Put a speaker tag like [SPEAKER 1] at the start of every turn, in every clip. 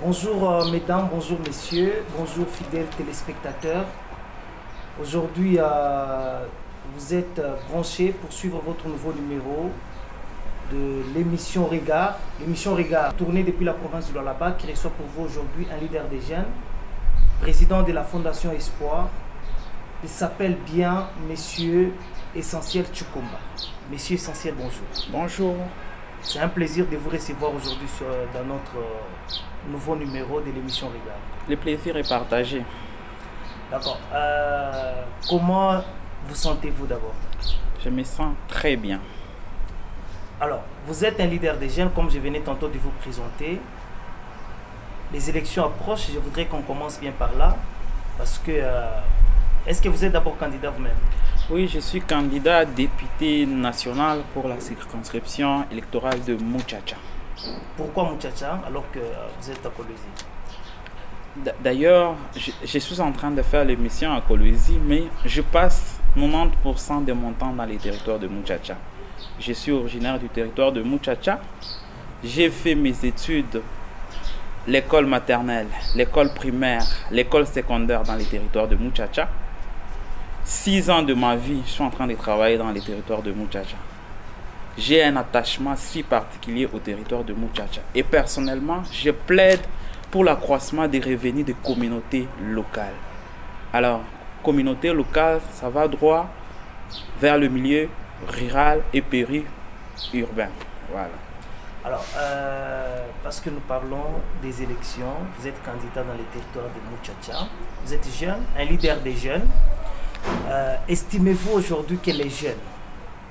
[SPEAKER 1] Bonjour mesdames, bonjour messieurs, bonjour fidèles téléspectateurs. Aujourd'hui, vous êtes branchés pour suivre votre nouveau numéro de l'émission Regard. L'émission Regard, tournée depuis la province du Lualaba, qui reçoit pour vous aujourd'hui un leader des jeunes, président de la Fondation Espoir. Il s'appelle bien Monsieur Essentiel Tchukumba. Monsieur Essentiel, bonjour.
[SPEAKER 2] Bonjour.
[SPEAKER 1] C'est un plaisir de vous recevoir aujourd'hui dans notre nouveau numéro de l'émission Regard.
[SPEAKER 2] Le plaisir est partagé.
[SPEAKER 1] D'accord. Comment vous sentez-vous d'abord?
[SPEAKER 2] Je me sens très bien.
[SPEAKER 1] Alors, vous êtes un leader des jeunes, comme je venais tantôt de vous présenter. Les élections approchent, je voudrais qu'on commence bien par là. Parce que, est-ce que vous êtes d'abord candidat vous-même?
[SPEAKER 2] Oui, je suis candidat député national pour la circonscription électorale de Muchacha.
[SPEAKER 1] Pourquoi Muchacha alors que vous êtes à Kolwezi?
[SPEAKER 2] D'ailleurs, je suis en train de faire l'émission à Kolwezi, mais je passe 90% de mon temps dans les territoires de Muchacha. Je suis originaire du territoire de Muchacha. J'ai fait mes études, l'école maternelle, l'école primaire, l'école secondaire dans les territoires de Muchacha. 6 ans de ma vie, je suis en train de travailler dans les territoires de Muchacha. J'ai un attachement si particulier au territoire de Muchacha. Et personnellement, je plaide pour l'accroissement des revenus des communautés locales. Alors, communauté locale, ça va droit vers le milieu rural et périurbain. Voilà.
[SPEAKER 1] Alors, parce que nous parlons des élections, vous êtes candidat dans les territoires de Muchacha. Vous êtes jeune, un leader des jeunes. Estimez-vous aujourd'hui que les jeunes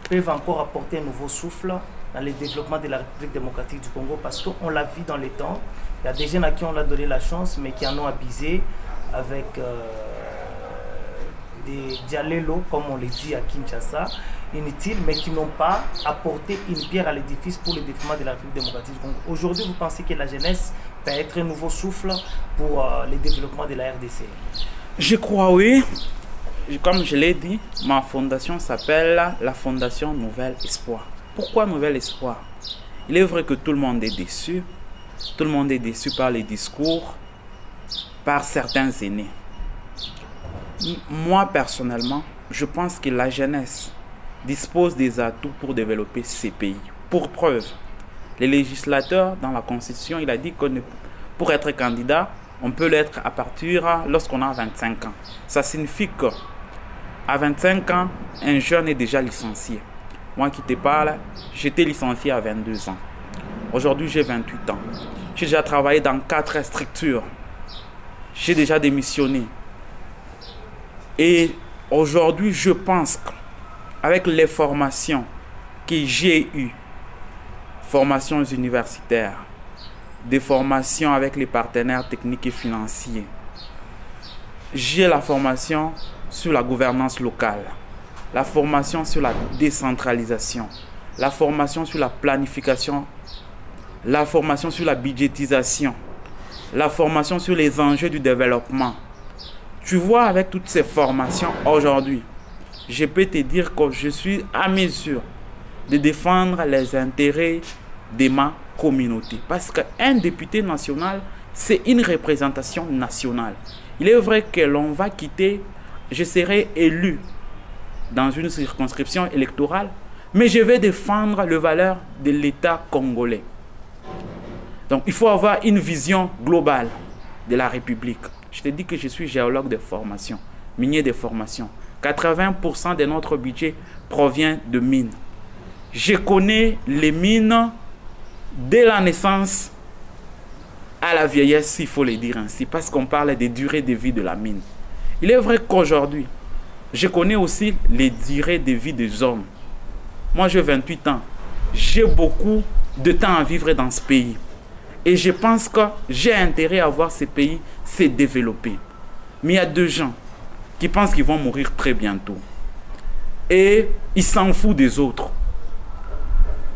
[SPEAKER 1] peuvent encore apporter un nouveau souffle dans le développement de la République démocratique du Congo? Parce qu'on l'a vu dans les temps, il y a des jeunes à qui on a donné la chance, mais qui en ont abusé avec des dialélos, comme on les dit à Kinshasa, inutiles, mais qui n'ont pas apporté une pierre à l'édifice pour le développement de la République démocratique du Congo. Aujourd'hui, vous pensez que la jeunesse peut être un nouveau souffle pour le développement de la RDC?
[SPEAKER 2] Je crois oui. Comme je l'ai dit, ma fondation s'appelle la Fondation Nouvel Espoir. Pourquoi Nouvel Espoir? Il est vrai que tout le monde est déçu. Tout le monde est déçu par les discours, par certains aînés. Moi, personnellement, je pense que la jeunesse dispose des atouts pour développer ces pays. Pour preuve, le législateur, dans la Constitution, il a dit que pour être candidat, on peut l'être à partir lorsqu'on a 25 ans. Ça signifie que à 25 ans, un jeune est déjà licencié. Moi qui te parle, j'étais licencié à 22 ans. Aujourd'hui, j'ai 28 ans. J'ai déjà travaillé dans 4 structures. J'ai déjà démissionné. Et aujourd'hui, je pense qu'avec les formations que j'ai eues, formations universitaires, des formations avec les partenaires techniques et financiers, j'ai la formation sur la gouvernance locale, la formation sur la décentralisation, la formation sur la planification, la formation sur la budgétisation, la formation sur les enjeux du développement. Tu vois, avec toutes ces formations aujourd'hui, je peux te dire que je suis à mesure de défendre les intérêts de ma communauté. Parce qu'un député national, c'est une représentation nationale. Il est vrai que l'on va quitter, je serai élu dans une circonscription électorale, mais je vais défendre les valeurs de l'État congolais. Donc il faut avoir une vision globale de la République. Je te dis que je suis géologue de formation, minier de formation. 80% de notre budget provient de mines. Je connais les mines dès la naissance à la vieillesse, s'il faut le dire ainsi, parce qu'on parle des durées de vie de la mine. Il est vrai qu'aujourd'hui, je connais aussi les durées de vie des hommes. Moi, j'ai 28 ans. J'ai beaucoup de temps à vivre dans ce pays. Et je pense que j'ai intérêt à voir ce pays se développer. Mais il y a 2 gens qui pensent qu'ils vont mourir très bientôt. Et ils s'en foutent des autres.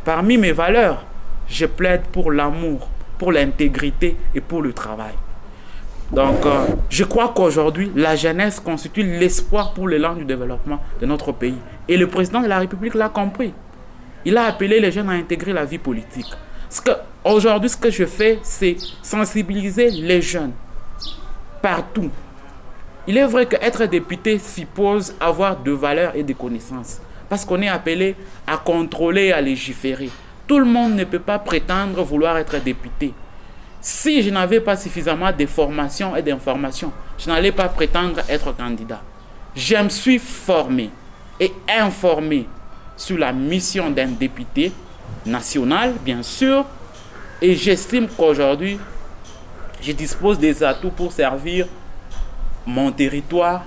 [SPEAKER 2] Parmi mes valeurs, je plaide pour l'amour, pour l'intégrité et pour le travail. Donc, je crois qu'aujourd'hui, la jeunesse constitue l'espoir pour l'élan du développement de notre pays. Et le président de la République l'a compris. Il a appelé les jeunes à intégrer la vie politique. Parce que Aujourd'hui, ce que je fais, c'est sensibiliser les jeunes partout. Il est vrai qu'être député suppose avoir de valeurs et de connaissances. Parce qu'on est appelé à contrôler, à légiférer. Tout le monde ne peut pas prétendre vouloir être député. Si je n'avais pas suffisamment de formation et d'informations, je n'allais pas prétendre être candidat. Je me suis formé et informé sur la mission d'un député national, bien sûr, et j'estime qu'aujourd'hui, je dispose des atouts pour servir mon territoire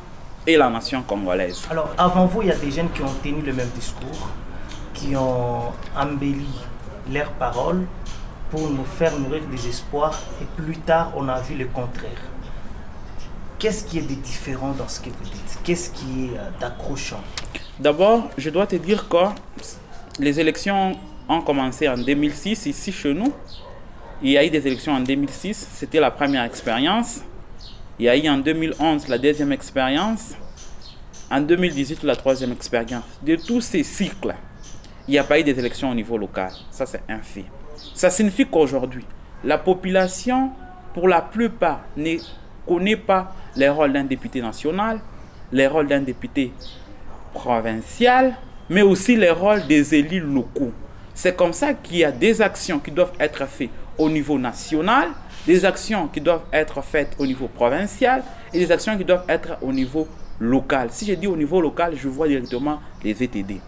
[SPEAKER 2] et la nation congolaise.
[SPEAKER 1] Alors, avant vous, il y a des jeunes qui ont tenu le même discours, qui ont embelli leurs paroles pour nous faire nourrir des espoirs, et plus tard, on a vu le contraire. Qu'est-ce qui est de différent dans ce que vous dites? Qu'est-ce qui est d'accrochant?
[SPEAKER 2] D'abord, je dois te dire que les élections ont commencé en 2006 ici chez nous. Il y a eu des élections en 2006, c'était la première expérience. Il y a eu en 2011 la deuxième expérience. En 2018 la troisième expérience. De tous ces cycles, il n'y a pas eu des élections au niveau local. Ça, c'est un fait. Ça signifie qu'aujourd'hui, la population, pour la plupart, ne connaît pas les rôles d'un député national, les rôles d'un député provincial, mais aussi les rôles des élus locaux. C'est comme ça qu'il y a des actions qui doivent être faites au niveau national, des actions qui doivent être faites au niveau provincial et des actions qui doivent être au niveau local. Si je dis au niveau local, je vois directement les VTD.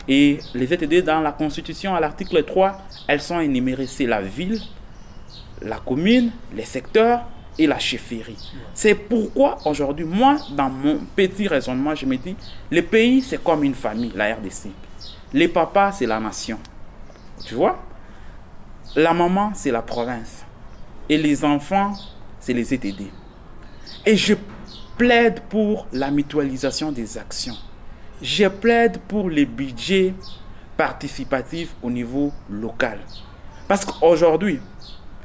[SPEAKER 2] Et les VTD dans la Constitution, à l'article 3, elles sont énumérées. C'est la ville, la commune, les secteurs et la chefferie. C'est pourquoi aujourd'hui, moi, dans mon petit raisonnement, je me dis, le pays, c'est comme une famille, la RDC. Les papas, c'est la nation. Tu vois? La maman, c'est la province. Et les enfants, c'est les ETD. Et je plaide pour la mutualisation des actions. Je plaide pour les budgets participatifs au niveau local. Parce qu'aujourd'hui,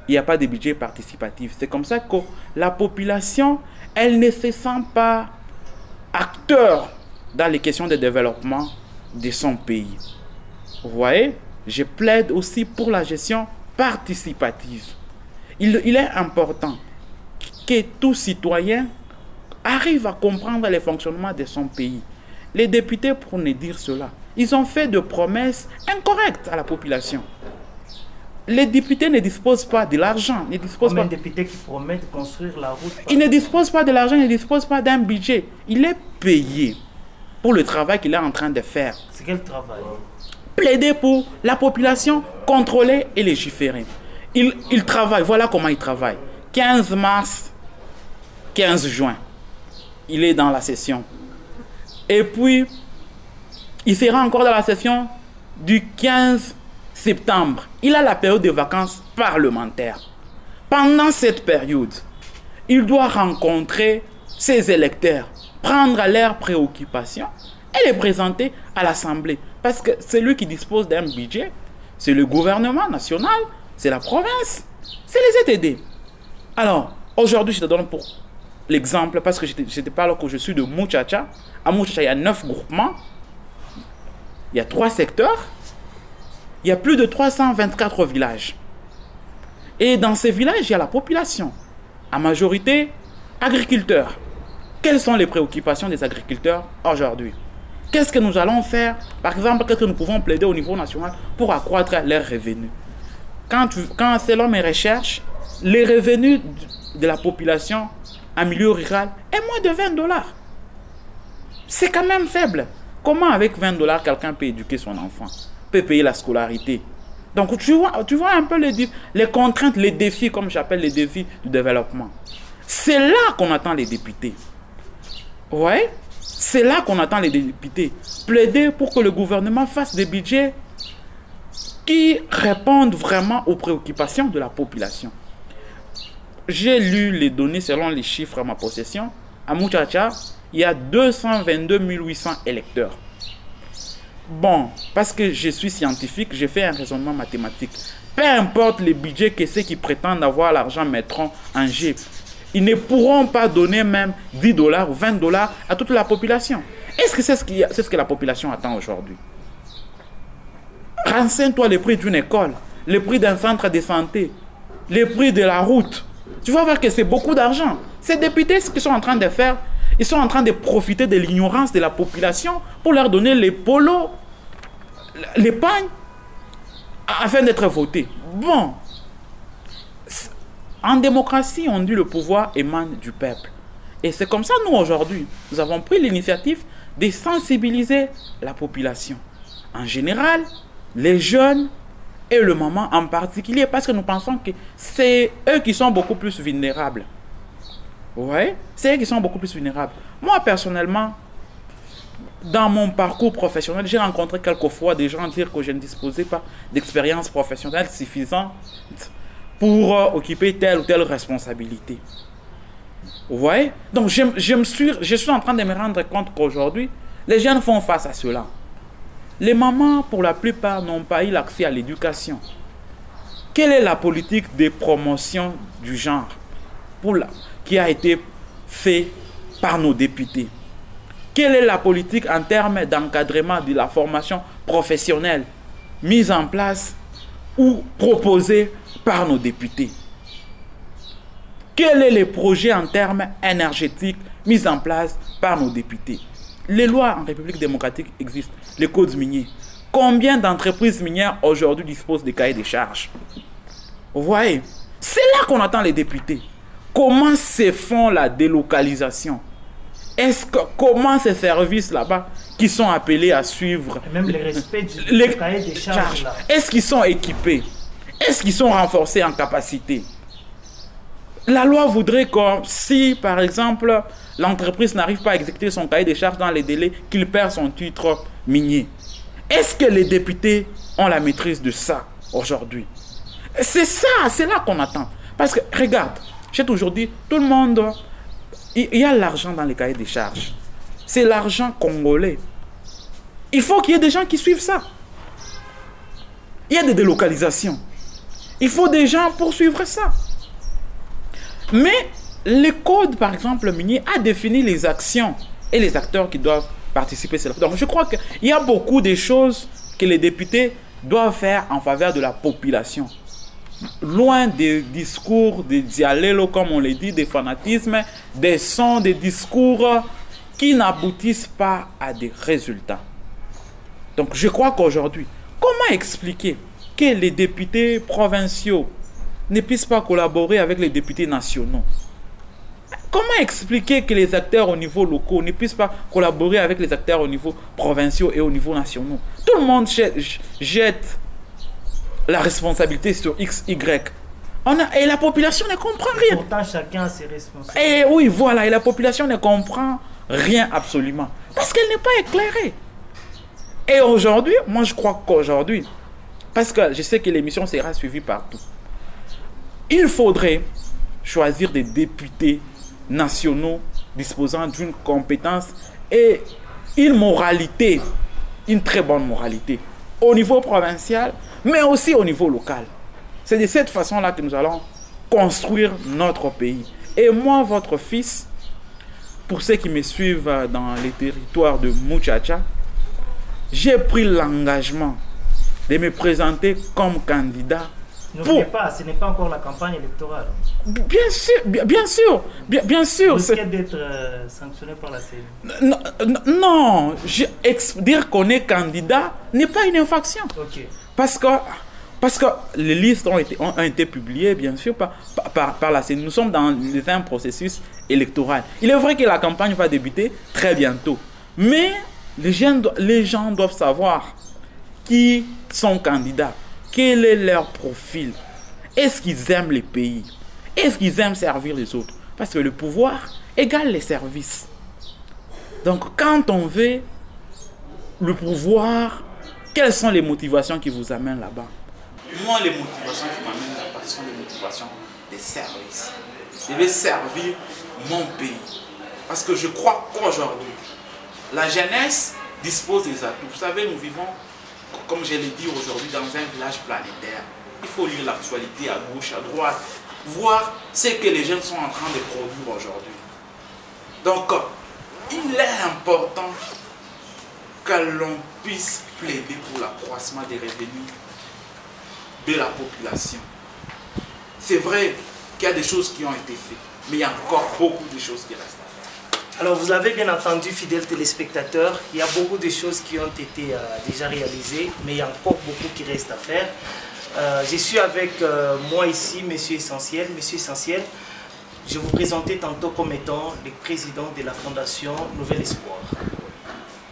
[SPEAKER 2] il n'y a pas de budget participatif. C'est comme ça que la population, elle ne se sent pas acteur dans les questions de développement de son pays. Vous voyez? Je plaide aussi pour la gestion participative. Il est important que tout citoyen arrive à comprendre le fonctionnement de son pays. Les députés, pour ne dire cela, ils ont fait de promesses incorrectes à la population. Les députés ne disposent pas de l'argent.
[SPEAKER 1] Comme un député qui promet de construire la route.
[SPEAKER 2] Il ne dispose pas de l'argent, il ne dispose pas d'un budget. Il est payé pour le travail qu'il est en train de faire.
[SPEAKER 1] C'est quel travail?
[SPEAKER 2] Plaider pour la population, contrôler et légiférer. Il travaille, voilà comment il travaille. 15 mars, 15 juin, il est dans la session. Et puis, il sera encore dans la session du 15 septembre. Il a la période de vacances parlementaires. Pendant cette période, il doit rencontrer ses électeurs, prendre leurs préoccupations et les présenter à l'Assemblée. Parce que celui qui dispose d'un budget, c'est le gouvernement national, c'est la province, c'est les ETD. Alors, aujourd'hui, je te donne pour l'exemple, parce que je te parle que je suis de Muchacha. À Muchacha, il y a 9 groupements, il y a 3 secteurs, il y a plus de 324 villages. Et dans ces villages, il y a la population, en majorité agriculteurs. Quelles sont les préoccupations des agriculteurs aujourd'hui? Qu'est-ce que nous allons faire? Par exemple, qu'est-ce que nous pouvons plaider au niveau national pour accroître leurs revenus? Quand selon mes recherches, les revenus de la population en milieu rural est moins de 20 $. C'est quand même faible. Comment avec 20 $ quelqu'un peut éduquer son enfant, peut payer la scolarité? Donc tu vois un peu les contraintes, les défis, comme j'appelle les défis du développement. C'est là qu'on attend les députés. Vous voyez? C'est là qu'on attend les députés. Plaider pour que le gouvernement fasse des budgets qui répondent vraiment aux préoccupations de la population. J'ai lu les données selon les chiffres à ma possession. À Muchacha, il y a 222 800 électeurs. Bon, parce que je suis scientifique, j'ai fait un raisonnement mathématique. Peu importe les budgets que ceux qui prétendent avoir l'argent mettront en jeu, ils ne pourront pas donner même 10 $ ou 20 $ à toute la population. Est-ce que c'est ce que la population attend aujourd'hui? Renseigne-toi le prix d'une école. le prix d'un centre de santé, le prix de la route. Tu vas voir que c'est beaucoup d'argent. Ces députés, ce qu'ils sont en train de faire, ils sont en train de profiter de l'ignorance de la population pour leur donner les polos, l'épargne, afin d'être votés. Bon, en démocratie, on dit le pouvoir émane du peuple. Et c'est comme ça, nous, aujourd'hui, nous avons pris l'initiative de sensibiliser la population. En général, les jeunes et le moment en particulier, parce que nous pensons que c'est eux qui sont beaucoup plus vulnérables. Ouais, c'est eux qui sont beaucoup plus vulnérables. Moi, personnellement, dans mon parcours professionnel, j'ai rencontré quelquefois des gens dire que je ne disposais pas d'expérience professionnelle suffisante pour occuper telle ou telle responsabilité. Vous voyez? Donc, je suis en train de me rendre compte qu'aujourd'hui, les jeunes font face à cela. Les mamans, pour la plupart, n'ont pas eu l'accès à l'éducation. Quelle est la politique de promotion du genre qui a été faite par nos députés? Quelle est la politique en termes d'encadrement de la formation professionnelle mise en place ou proposée par nos députés? Quel est le projet en termes énergétiques mis en place par nos députés? Les lois en République démocratique existent, les codes miniers. Combien d'entreprises minières aujourd'hui disposent des cahiers des charges? Vous voyez, c'est là qu'on attend les députés. Comment se font la délocalisation? Comment ces services là-bas qui sont appelés à suivre
[SPEAKER 1] et même le respect du cahier des charges,
[SPEAKER 2] est-ce qu'ils sont équipés? Est-ce qu'ils sont renforcés en capacité? La loi voudrait que si, par exemple, l'entreprise n'arrive pas à exécuter son cahier des charges dans les délais, qu'il perd son titre minier. Est-ce que les députés ont la maîtrise de ça aujourd'hui? C'est ça, c'est là qu'on attend. Parce que, regarde, j'ai toujours dit, tout le monde, il y a l'argent dans les cahiers des charges. C'est l'argent congolais. Il faut qu'il y ait des gens qui suivent ça. Il y a des délocalisations. Il faut des gens pour suivre ça. Mais le code, par exemple, minier, a défini les actions et les acteurs qui doivent participer. Donc, je crois qu'il y a beaucoup de choses que les députés doivent faire en faveur de la population. Loin des discours, des dialogues, comme on le dit, des fanatismes, des sons, des discours qui n'aboutissent pas à des résultats. Donc, je crois qu'aujourd'hui, comment expliquer que les députés provinciaux ne puissent pas collaborer avec les députés nationaux? Comment expliquer que les acteurs au niveau local ne puissent pas collaborer avec les acteurs au niveau provincial et au niveau national? Tout le monde jette la responsabilité sur X, Y. Et la population ne comprend rien.
[SPEAKER 1] Pourtant, chacun a ses responsabilités.
[SPEAKER 2] Et oui, voilà, et la population ne comprend rien absolument. Parce qu'elle n'est pas éclairée. Et aujourd'hui, moi je crois qu'aujourd'hui, parce que je sais que l'émission sera suivie partout, il faudrait choisir des députés nationaux disposant d'une compétence et une moralité, une très bonne moralité, au niveau provincial, mais aussi au niveau local. C'est de cette façon-là que nous allons construire notre pays. Et moi, votre fils, pour ceux qui me suivent dans les territoires de Muchacha, j'ai pris l'engagement de me présenter comme candidat.
[SPEAKER 1] N'oubliez pas, ce n'est pas encore la campagne électorale.
[SPEAKER 2] Bien sûr, bien sûr.
[SPEAKER 1] Vous risquez d'être sanctionné par la CENI.
[SPEAKER 2] Non, dire qu'on est candidat n'est pas une infraction.
[SPEAKER 1] Ok.
[SPEAKER 2] Parce que les listes ont été publiées, bien sûr, par la CENI. Nous sommes dans un processus électoral. Il est vrai que la campagne va débuter très bientôt. Mais les gens doivent savoir qui sont candidats. Quel est leur profil? Est-ce qu'ils aiment les pays? Est-ce qu'ils aiment servir les autres? Parce que le pouvoir égale les services. Donc, quand on veut le pouvoir, quelles sont les motivations qui vous amènent là-bas? Moi, les motivations qui m'amènent là-bas, ce sont les motivations des services. Je vais servir mon pays. Parce que je crois qu'aujourd'hui, la jeunesse dispose des atouts. Vous savez, nous vivons, comme je l'ai dit aujourd'hui, dans un village planétaire. Il faut lire l'actualité à gauche, à droite, voir ce que les jeunes sont en train de produire aujourd'hui. Donc, il est important que l'on puisse plaider pour l'accroissement des revenus de la population. C'est vrai qu'il y a des choses qui ont été faites, mais il y a encore beaucoup de choses qui restent à faire.
[SPEAKER 1] Alors vous avez bien entendu, fidèles téléspectateurs, il y a beaucoup de choses qui ont été déjà réalisées, mais il y a encore beaucoup qui restent à faire. Je suis avec moi ici, Monsieur Essentiel. Monsieur Essentiel, je vous présentais tantôt comme étant le président de la Fondation Nouvel Espoir.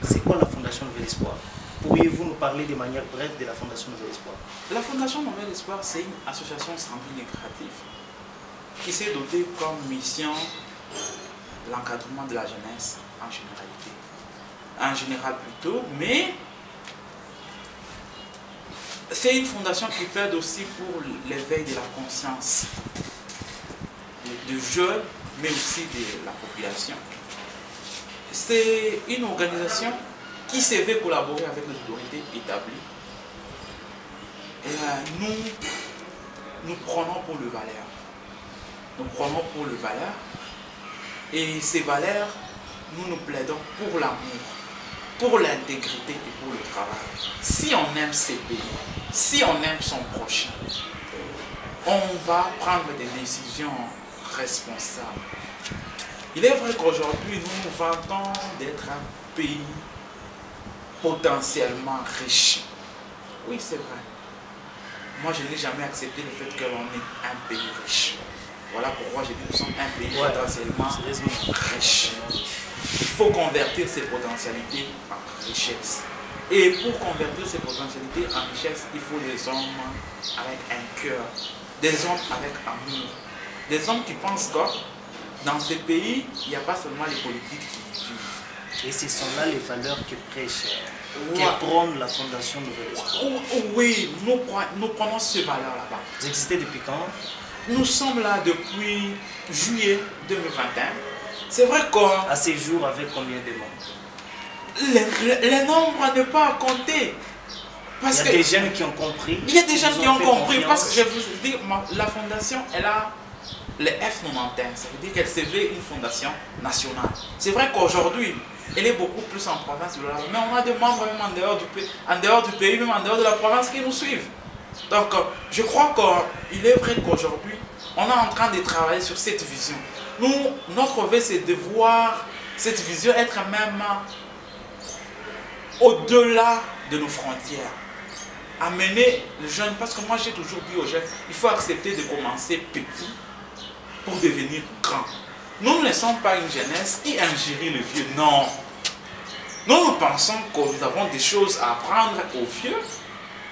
[SPEAKER 1] C'est quoi la Fondation Nouvel Espoir? Pourriez-vous nous parler de manière brève de la Fondation Nouvel Espoir?
[SPEAKER 2] La Fondation Nouvel Espoir, c'est une association sans but lucratif qui s'est dotée comme mission l'encadrement de la jeunesse en généralité. En général plutôt, mais c'est une fondation qui plaide aussi pour l'éveil de la conscience de jeunes, mais aussi de la population. C'est une organisation qui se veut collaborer avec les autorités établies. Et nous prenons pour le valeur. Nous prenons pour le valeur. Et ces valeurs, nous plaidons pour l'amour, pour l'intégrité et pour le travail. Si on aime ses pays, si on aime son prochain, on va prendre des décisions responsables. Il est vrai qu'aujourd'hui, nous nous vantons d'être un pays potentiellement riche. Oui, c'est vrai. Moi, je n'ai jamais accepté le fait que l'on est un pays riche. Voilà pourquoi j'ai dit que nous sommes un pays potentiellement riche. Il faut convertir ces potentialités en richesse. Et pour convertir ces potentialités en richesse, il faut des hommes avec un cœur, des hommes avec amour, des hommes qui pensent que dans ces pays, il n'y a pas seulement les politiques qui vivent.
[SPEAKER 1] Et ce sont là les valeurs que prêche, que prône la Fondation Nouvel Espoir.
[SPEAKER 2] Oui, nous prenons ces valeurs là-bas.
[SPEAKER 1] Vous existez depuis quand?
[SPEAKER 2] Nous sommes là depuis juillet 2021. C'est vrai qu'à
[SPEAKER 1] à ces jours, avec combien de membres?
[SPEAKER 2] Les nombres ne pas à compter. Parce
[SPEAKER 1] il y a des jeunes qui ont compris.
[SPEAKER 2] Il y a des jeunes qui ont compris.
[SPEAKER 1] Confiance.
[SPEAKER 2] Parce que je vous dis, la fondation, elle a les F91. Ça veut dire qu'elle se veut une fondation nationale. C'est vrai qu'aujourd'hui, elle est beaucoup plus en province. Mais on a des membres même en dehors du pays, même en dehors de la province qui nous suivent. Donc, je crois qu'il est vrai qu'aujourd'hui, on est en train de travailler sur cette vision. Notre vœu, c'est de voir cette vision être même au-delà de nos frontières. Amener les jeunes, parce que moi j'ai toujours dit aux jeunes, il faut accepter de commencer petit pour devenir grand. Nous ne sommes pas une jeunesse qui ingérit le vieux, non. Nous pensons que nous avons des choses à apprendre aux vieux,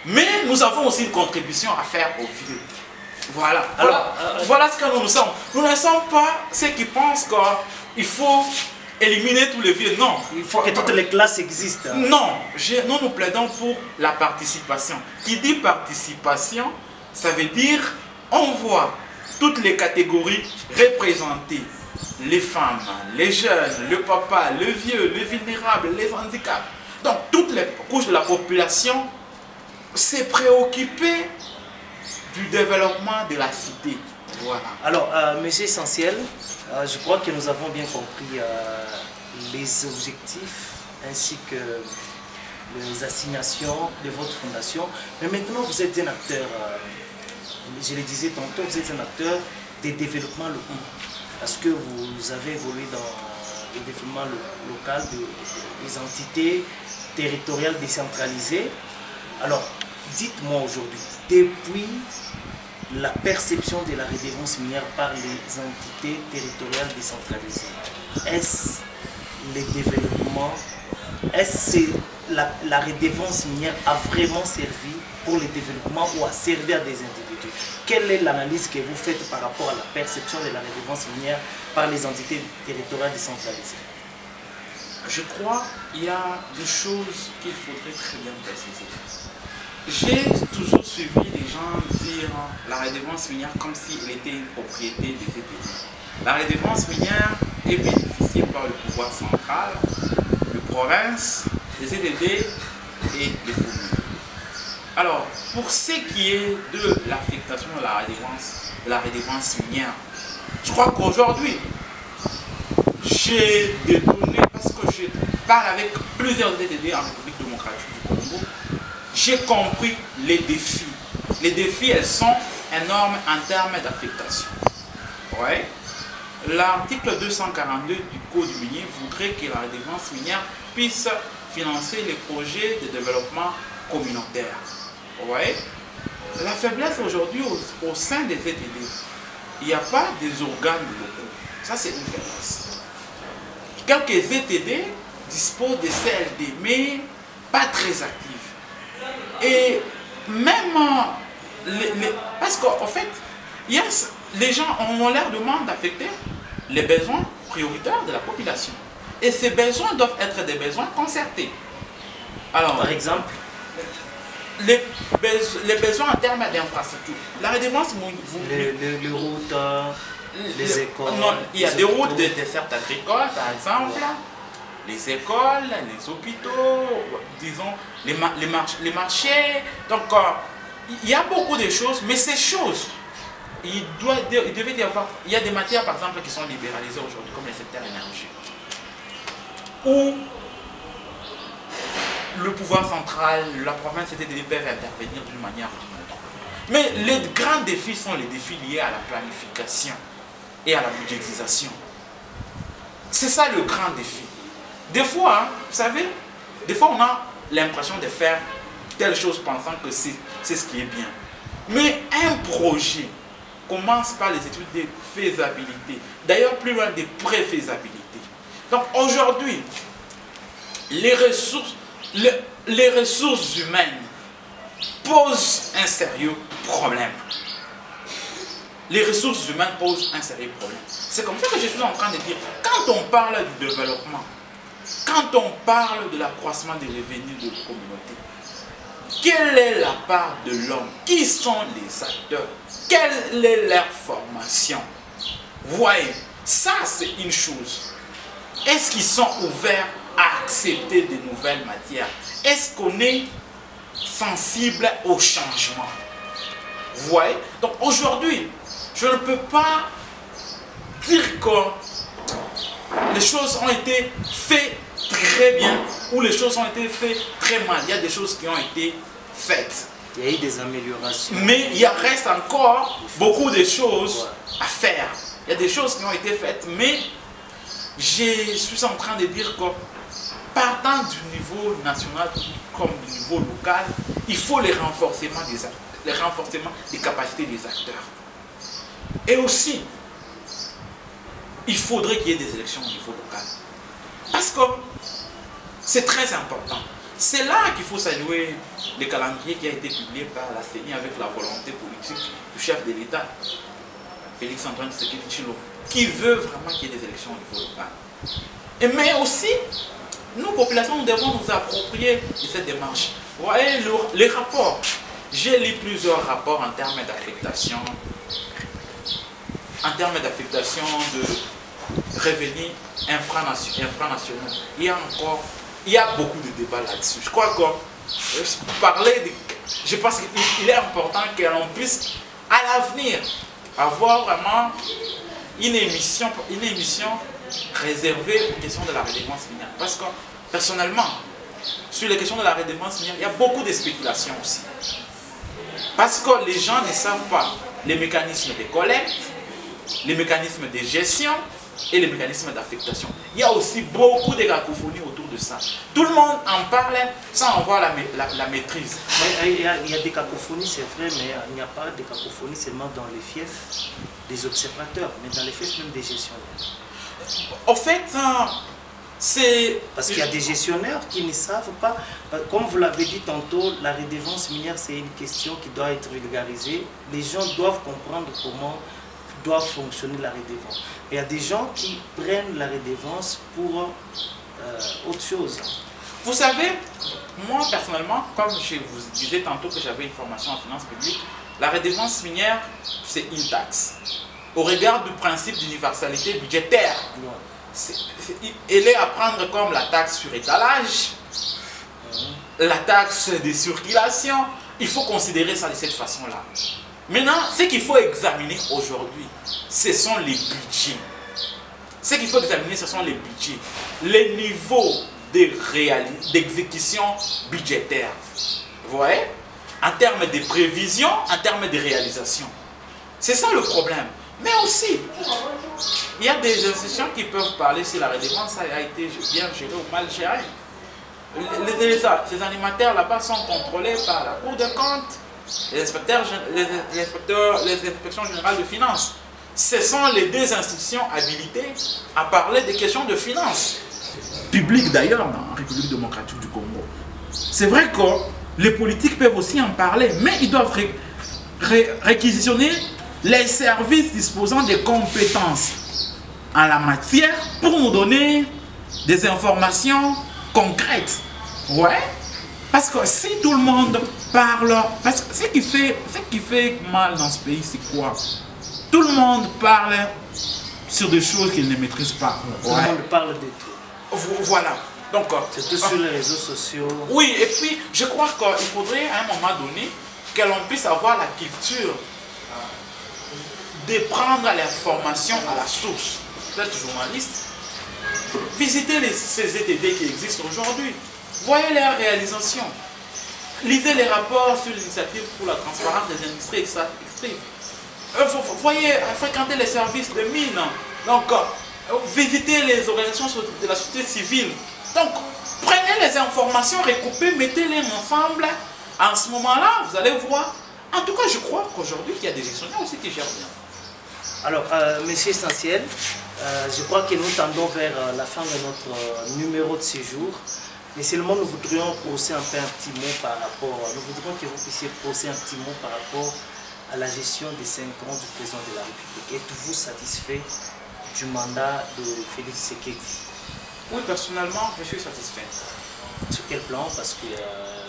[SPEAKER 2] mais nous avons aussi une contribution à faire aux vieux. Voilà. Alors, voilà ce que nous sommes. Nous ne sommes pas ceux qui pensent qu'il faut éliminer tous les vieux. Non.
[SPEAKER 1] Il faut que toutes les classes existent.
[SPEAKER 2] Non. Nous plaidons pour la participation. Qui dit participation, ça veut dire on voit toutes les catégories représentées. Les femmes, les jeunes, le papa, le vieux, les vulnérables, les handicaps. Donc toutes les couches de la population s'est préoccupé du développement de la cité. Voilà.
[SPEAKER 1] Alors, Monsieur Essentiel, je crois que nous avons bien compris les objectifs ainsi que les assignations de votre fondation. Mais maintenant, vous êtes un acteur, je le disais tantôt, vous êtes un acteur des développements locaux. Parce que vous avez évolué dans le développement local des entités territoriales décentralisées. Alors, dites-moi aujourd'hui, depuis la perception de la redevance minière par les entités territoriales décentralisées, est-ce le développement, est-ce que la redevance minière a vraiment servi pour le développement ou a servi à des individus? Quelle est l'analyse que vous faites par rapport à la perception de la redevance minière par les entités territoriales décentralisées?
[SPEAKER 2] Je crois qu'il y a des choses qu'il faudrait très bien préciser. J'ai toujours suivi les gens dire la redevance minière comme si elle était une propriété des ETD. La redevance minière est bénéficiée par le pouvoir central, les provinces, les ETD et les communes. Alors, pour ce qui est de l'affectation de la redevance minière, je crois qu'aujourd'hui, j'ai des données parce que je parle avec plusieurs ETD en République démocratique du Congo. J'ai compris les défis les défis, elles sont énormes en termes d'affectation. Ouais. L'article 242 du Code minier voudrait que la redevance minière puisse financer les projets de développement communautaire. Ouais. La faiblesse aujourd'hui au sein des VTD, il n'y a pas des organes locaux. Ça, c'est une faiblesse. Quelques VTD disposent de CLD, mais pas très actifs. Et même, parce qu'en fait, les gens ont l'air de manque d'affecter les besoins prioritaires de la population. Et ces besoins doivent être des besoins concertés. Alors,
[SPEAKER 1] par exemple,
[SPEAKER 2] les besoins en termes d'infrastructures. La redevance,
[SPEAKER 1] les routes, les écoles.
[SPEAKER 2] Non, il y a des routes de dessertes agricoles, par exemple, les écoles, les hôpitaux, disons, les marchés. Donc, il y a beaucoup de choses, mais ces choses, il devait y avoir. Il y a des matières, par exemple, qui sont libéralisées aujourd'hui, comme le secteur énergie, où le pouvoir central, la province peuvent intervenir d'une manière ou d'une autre. Mais les grands défis sont les défis liés à la planification et à la budgétisation. C'est ça le grand défi. Des fois, vous savez, des fois on a l'impression de faire telle chose pensant que c'est ce qui est bien. Mais un projet commence par les études de faisabilité. D'ailleurs, plus loin des pré-faisabilités. Donc aujourd'hui, les ressources humaines posent un sérieux problème. Les ressources humaines posent un sérieux problème. C'est comme ça que je suis en train de dire, quand on parle du développement, quand on parle de l'accroissement des revenus de la communauté, quelle est la part de l'homme? Qui sont les acteurs? Quelle est leur formation? Voyez, ça c'est une chose. Est-ce qu'ils sont ouverts à accepter de nouvelles matières? Est-ce qu'on est sensible au changement? Vous voyez? Donc aujourd'hui, je ne peux pas dire que les choses ont été faites très bien ou les choses ont été faites très mal. Il y a des choses qui ont été faites.
[SPEAKER 1] Il y a eu des améliorations.
[SPEAKER 2] Mais il reste encore beaucoup de choses à faire. Il y a des choses qui ont été faites, mais je suis en train de dire que partant du niveau national comme du niveau local, il faut les renforcements des capacités des acteurs. Et aussi, il faudrait qu'il y ait des élections au niveau local. Parce que c'est très important. C'est là qu'il faut saluer le calendrier qui a été publié par la CENI avec la volonté politique du chef de l'État, Félix Antoine Tshisekedi Tshilombo, qui veut vraiment qu'il y ait des élections au niveau local. Mais aussi, nous, populations, nous devons nous approprier de cette démarche. Vous voyez, les rapports. J'ai lu plusieurs rapports en termes d'affectation, de revenus infranationaux. Il y a beaucoup de débats là-dessus. Je crois que je pense qu'il est important que l'on puisse, à l'avenir, avoir vraiment une émission réservée aux questions de la redevance minière. Parce que, personnellement, sur les questions de la redevance minière, il y a beaucoup de spéculations aussi. Parce que les gens ne savent pas les mécanismes de collecte, les mécanismes de gestion et les mécanismes d'affectation. Il y a aussi beaucoup de cacophonies autour de ça. Tout le monde en parle sans avoir la maîtrise.
[SPEAKER 1] Il y a des cacophonies, c'est vrai, mais il n'y a pas de cacophonies seulement dans les fiefs des observateurs, mais dans les fiefs même des gestionnaires.
[SPEAKER 2] En fait, c'est...
[SPEAKER 1] Parce qu'il y a des gestionnaires qui ne savent pas, comme vous l'avez dit tantôt, la redevance minière c'est une question qui doit être vulgarisée. Les gens doivent comprendre comment doit fonctionner la redevance. Il y a des gens qui prennent la redevance pour autre chose.
[SPEAKER 2] Vous savez, moi personnellement, comme je vous disais tantôt que j'avais une formation en finances publiques, la redevance minière c'est une taxe. Au regard du principe d'universalité budgétaire, elle est à prendre comme la taxe sur étalage, la taxe de circulation. Il faut considérer ça de cette façon-là. Maintenant, ce qu'il faut examiner aujourd'hui, ce sont les budgets. Ce qu'il faut examiner, ce sont les budgets. Les niveaux d'exécution budgétaire. Vous voyez? en termes de prévisions, en termes de réalisation. C'est ça le problème. Mais aussi, il y a des institutions qui peuvent parler si la redevance a été bien gérée ou mal gérée. Ces animateurs là-bas sont contrôlés par la Cour des comptes, les inspections générales de finances. Ce sont les deux institutions habilitées à parler des questions de finances. Publiques d'ailleurs dans la République démocratique du Congo. C'est vrai que les politiques peuvent aussi en parler, mais ils doivent réquisitionner les services disposant des compétences en la matière pour nous donner des informations concrètes. Ouais. Parce que si tout le monde parle, parce que ce qui fait mal dans ce pays, c'est quoi? Tout le monde parle sur des choses qu'il ne maîtrise pas.
[SPEAKER 1] Tout le monde parle de tout.
[SPEAKER 2] Voilà. Donc,
[SPEAKER 1] surtout sur les réseaux sociaux.
[SPEAKER 2] Oui, et puis je crois qu'il faudrait à un moment donné que l'on puisse avoir la culture de prendre l'information à la source. Vous êtes journaliste, visitez ces ZTD qui existent aujourd'hui, voyez leurs réalisations, lisez les rapports sur l'initiative pour la transparence des industries extractives. Voyez, fréquentez les services de mines, donc visitez les organisations de la société civile. Donc, prenez les informations recoupées, mettez-les ensemble. En ce moment-là, vous allez voir. En tout cas, je crois qu'aujourd'hui, il y a des gestionnaires aussi qui gèrent bien.
[SPEAKER 1] Alors, monsieur Essentiel, je crois que nous tendons vers la fin de notre numéro de séjour. Mais seulement, nous voudrions poser un petit mot par rapport, nous voudrions que vous puissiez poser un petit mot par rapport à la gestion des 5 ans du président de la République. Êtes-vous satisfait du mandat de Félix Tshisekedi?
[SPEAKER 2] Oui, personnellement, je suis satisfait.
[SPEAKER 1] Sur quel plan? Parce que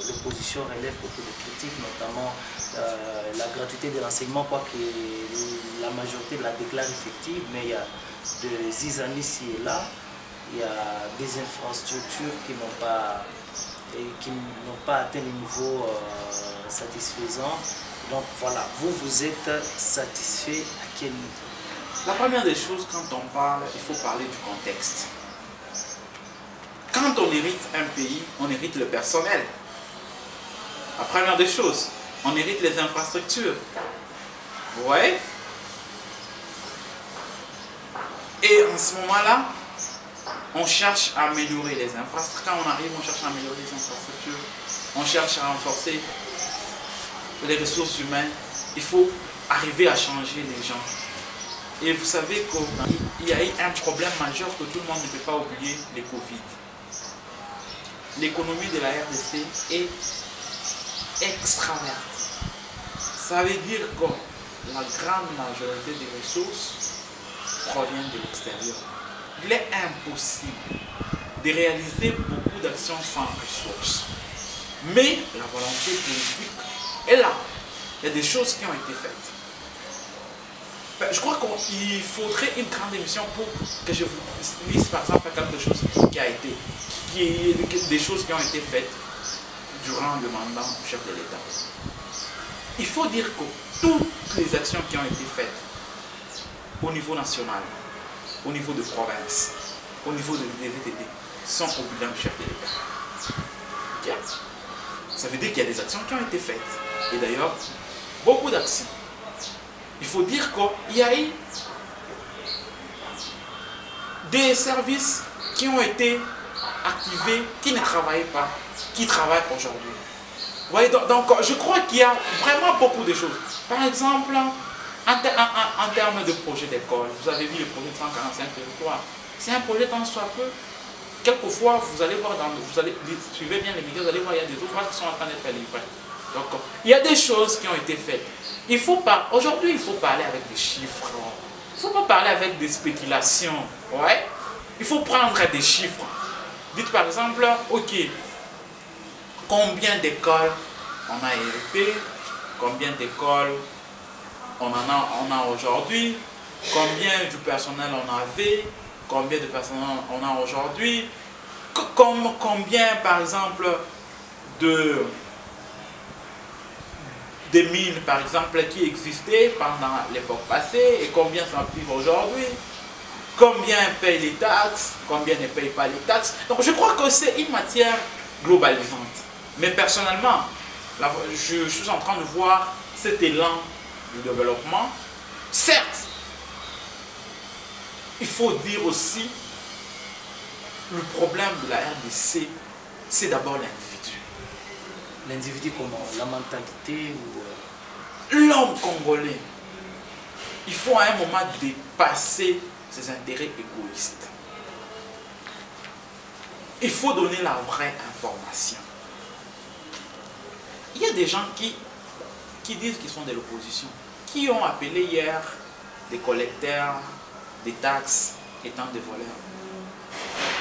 [SPEAKER 1] l'opposition relève beaucoup de critiques, notamment la gratuité de l'enseignement, quoique la majorité la déclare effective, mais il y a des zizanies ici et là, il y a des infrastructures qui n'ont pas atteint le niveau satisfaisant. Donc voilà, vous êtes satisfait à quel niveau?
[SPEAKER 2] La première des choses, quand on parle, il faut parler du contexte. Quand on hérite un pays, on hérite le personnel. La première des choses, on hérite les infrastructures. Vous voyez? Et en ce moment-là, on cherche à améliorer les infrastructures. Quand on arrive, on cherche à améliorer les infrastructures. On cherche à renforcer les ressources humaines. Il faut arriver à changer les gens. Et vous savez qu'il y a eu un problème majeur que tout le monde ne peut pas oublier, le Covid. L'économie de la RDC est extravertie. Ça veut dire que la grande majorité des ressources proviennent de l'extérieur. Il est impossible de réaliser beaucoup d'actions sans ressources. Mais la volonté politique est là. Il y a des choses qui ont été faites. Je crois qu'il faudrait une grande émission pour que je vous lise par exemple quelque chose qui a été, des choses qui ont été faites durant le mandat du chef de l'État. Il faut dire que toutes les actions qui ont été faites au niveau national, au niveau de province, au niveau des VTD, sont au bilan du chef de l'État. Okay? Ça veut dire qu'il y a des actions qui ont été faites. Et d'ailleurs, beaucoup d'actions. Il faut dire qu'il y a eu des services qui ont été activés, qui ne travaillent pas, qui travaillent aujourd'hui. Vous voyez, donc je crois qu'il y a vraiment beaucoup de choses. Par exemple, en termes de projet d'école, vous avez vu le projet de 145 territoires. C'est un projet tant soit peu. Quelquefois, vous allez voir, suivez bien les vidéos, vous allez voir, il y a des ouvrages qui sont en train d'être livrés. Donc, il y a des choses qui ont été faites. Aujourd'hui, il faut parler avec des chiffres. Il ne faut pas parler avec des spéculations. Ouais? Il faut prendre des chiffres. Dites par exemple, ok, combien d'écoles on a hérité, combien d'écoles on a aujourd'hui, combien du personnel on avait, combien de personnel on a aujourd'hui, combien par exemple des mines par exemple qui existaient pendant l'époque passée et combien sont actives aujourd'hui, combien payent les taxes, combien ne payent pas les taxes. Donc je crois que c'est une matière globalisante. Mais personnellement, je suis en train de voir cet élan de développement. Certes, il faut dire aussi, le problème de la RDC, c'est d'abord l'individu.
[SPEAKER 1] L'individu comment? La mentalité ou...
[SPEAKER 2] L'homme congolais, il faut à un moment dépasser ses intérêts égoïstes. Il faut donner la vraie information. Il y a des gens qui disent qu'ils sont de l'opposition, qui ont appelé hier des collecteurs des taxes étant des voleurs.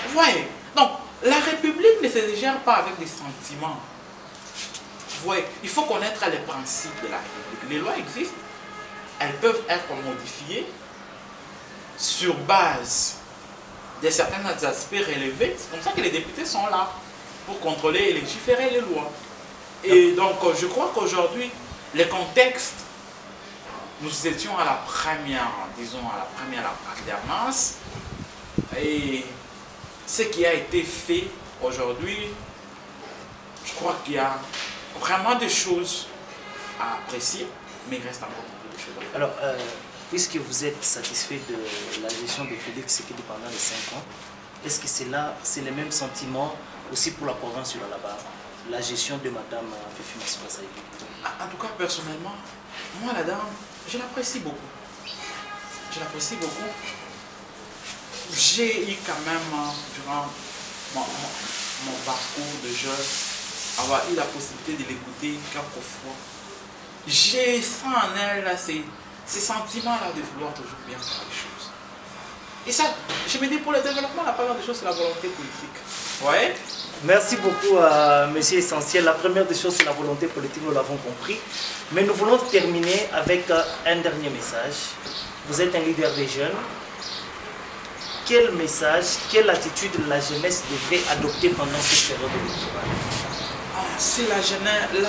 [SPEAKER 2] Vous voyez? Donc, la République ne se gère pas avec des sentiments. Vous voyez? Il faut connaître les principes de la République. Les lois existent. Elles peuvent être modifiées sur base de certains aspects relevés. C'est comme ça que les députés sont là, pour contrôler et légiférer les lois. Et donc, je crois qu'aujourd'hui, le contexte, nous étions à la première, disons, à la première alternance. Et ce qui a été fait aujourd'hui, je crois qu'il y a vraiment des choses à apprécier, mais il reste encore beaucoup de choses à faire.
[SPEAKER 1] Alors, puisque vous êtes satisfait de la gestion de Félix Tshisekedi pendant les 5 ans, est-ce que c'est le même sentiment aussi pour la province du Lualaba, la gestion de Madame Fifi Massouba Saïdi?
[SPEAKER 2] En tout cas, personnellement, moi, la dame, je l'apprécie beaucoup. Je l'apprécie beaucoup. J'ai eu quand même, durant mon parcours de jeune, avoir eu la possibilité de l'écouter quelquefois. J'ai senti en elle là, ces sentiments-là de vouloir toujours bien faire les choses. Et ça, je me dis, pour le développement, la première des choses, c'est la volonté politique. Ouais.
[SPEAKER 1] Merci beaucoup, Monsieur Essentiel. La première des choses, c'est la volonté politique, nous l'avons compris. Mais nous voulons terminer avec un dernier message. Vous êtes un leader des jeunes. Quel message, quelle attitude la jeunesse devrait adopter pendant cette période électorale?
[SPEAKER 2] C'est la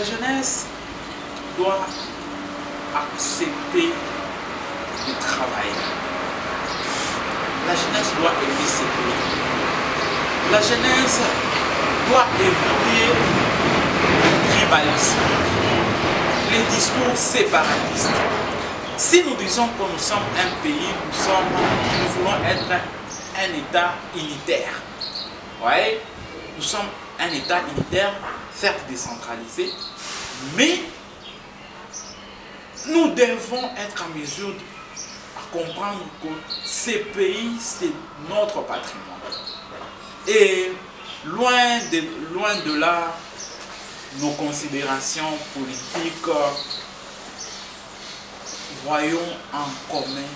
[SPEAKER 2] jeunesse doit accepter de travailler. La jeunesse doit aimer ses pays. La jeunesse doit éviter le tribalisme, les discours séparatistes. Si nous disons que nous sommes un pays, nous voulons être un État unitaire. Ouais, nous sommes un État unitaire, certes décentralisé, mais nous devons être en mesure de comprendre que ces pays, c'est notre patrimoine. Et loin de là, nos considérations politiques, voyons en commun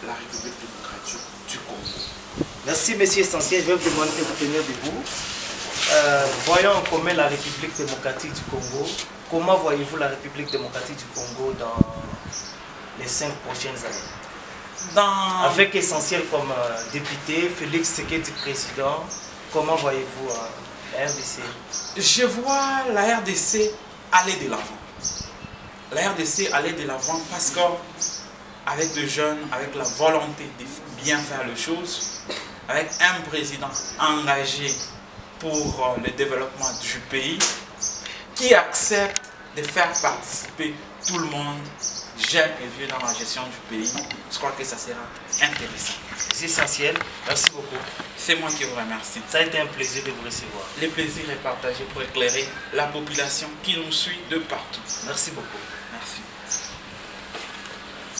[SPEAKER 2] la République démocratique du Congo.
[SPEAKER 1] Merci, Monsieur Essentiel. Je vais vous demander de vous tenir debout. Voyons en commun la République démocratique du Congo. Comment voyez-vous la République démocratique du Congo dans les 5 prochaines années? Avec Essentiel comme député, Félix Tshisekedi président, comment voyez-vous la RDC?
[SPEAKER 2] Je vois la RDC aller de l'avant. La RDC aller de l'avant parce qu'avec des jeunes, avec la volonté de bien faire les choses, avec un président engagé pour le développement du pays, qui accepte de faire participer tout le monde, jeunes et vieux, dans la gestion du pays, je crois que ça sera intéressant.
[SPEAKER 1] C'est essentiel. Merci beaucoup.
[SPEAKER 2] C'est moi qui vous remercie.
[SPEAKER 1] Ça a été un plaisir de vous recevoir.
[SPEAKER 2] Le plaisir est partagé pour éclairer la population qui nous suit de partout.
[SPEAKER 1] Merci beaucoup.